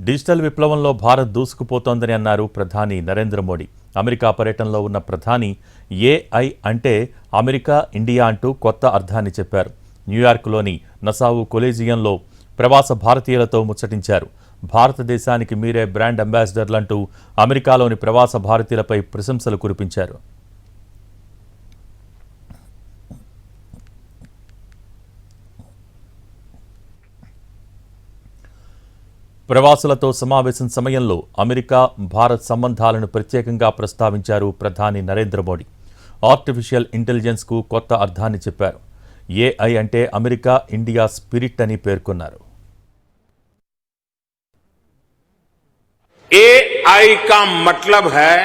Digital విప్లవంలో Bharat దూసుకుపోతోందని అన్నారు ప్రధాని Narendra Modi. America పర్యటనలో ఉన్న ప్రధాని ఏఐ అంటే అమెరికా, ఇండియా అంటూ కొత్త అర్థాన్ని చెప్పారు. న్యూయార్క్లోని నసావు కొలీజియంలో ప్రవాస భారతీయులతో ముచ్చటించారు. భారతదేశానికి మీరే బ్రాండ్ అంబాసిడర్లంటూ అమెరికాలోని ప్రవాస భారతీయులపై ప్రశంసలు కురిపించారు. ప్రవాసులతో సమావేశం సమయంలో అమెరికా, భారత్ సంబంధాలను ప్రత్యేకంగా ప్రస్తావించారు ప్రధాని నరేంద్ర మోడీ. ఆర్టిఫిషియల్ ఇంటెలిజెన్స్కు కొత్త అర్థాన్ని చెప్పారు. ఏఐ అంటే అమెరికా, ఇండియా స్పిరిట్ అని పేర్కొన్నారు. एआई का मतलब है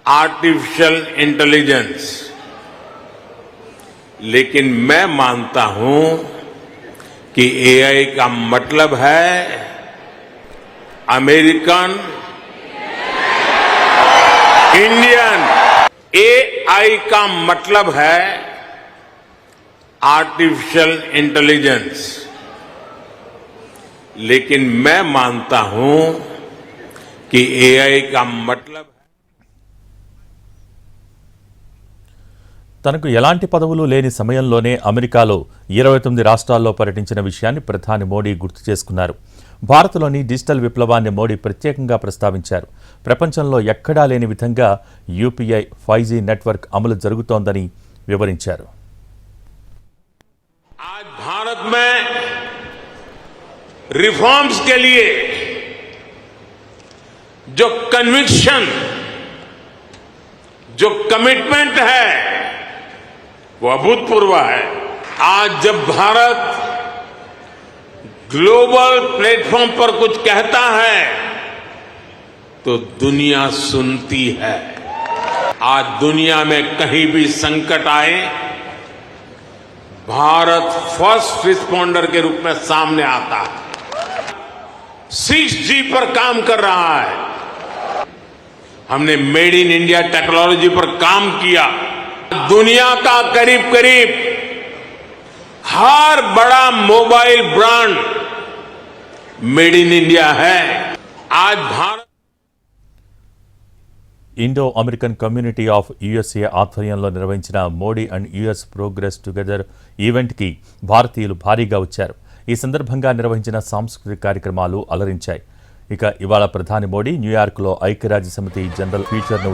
आर्टिफिशियल इंटेलिजेंस, लेकिन मैं मानता हूं कि एआई का मतलब है अमेरिकन इंडियन। एआई का मतलब है आर्टिफिशियल इंटेलिजेंस, लेकिन मैं मानता हूं कि एआई का मतलब తనకు ఎలాంటి పదవులు లేని సమయంలోనే అమెరికాలో 29 రాష్ట్రాల్లో పర్యటించిన విషయాన్ని ప్రధాని మోడీ గుర్తు చేసుకున్నారు. భారత్లోని డిజిటల్ విప్లవాన్ని మోడీ ప్రత్యేకంగా ప్రస్తావించారు. ప్రపంచంలో ఎక్కడా లేని విధంగా యూపీఐ 5G నెట్వర్క్ అమలు జరుగుతోందని వివరించారు. आज भारत में रिफॉर्म्स के लिए जो कन्विक्शन, जो कमिटमेंट है, वो अभूतपूर्व है। आज जब भारत ग्लोबल प्लेटफॉर्म पर कुछ कहता है तो दुनिया सुनती है। आज दुनिया में कहीं भी संकट आए, भारत फर्स्ट रिस्पॉन्डर के रूप में सामने आता है। 6G पर काम कर रहा है। हमने मेड इन इंडिया टेक्नोलॉजी पर काम किया। दुनिया का करीब करीब हर बड़ा mobile brand made in India है। आज Bharat Indo American community of USA ఆధ్వర్యంలో నిర్వహించిన Modi and US progress together ఈవెంట్కి భారతీయులు భారీగా వచ్చారు. ఈ సందర్భంగా నిర్వహించిన సాంస్కృతిక కార్యక్రమాలు అలరించాయి. ఇక ఇవాళ ప్రధాని మోడీ న్యూయార్క్లో ఐక్యరాజ్య సమితి general ఫ్యూచర్ను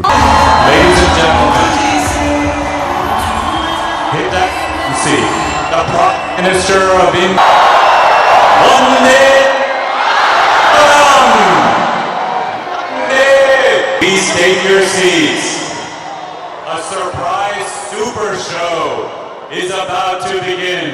Please take your seats. A surprise super show is about to begin.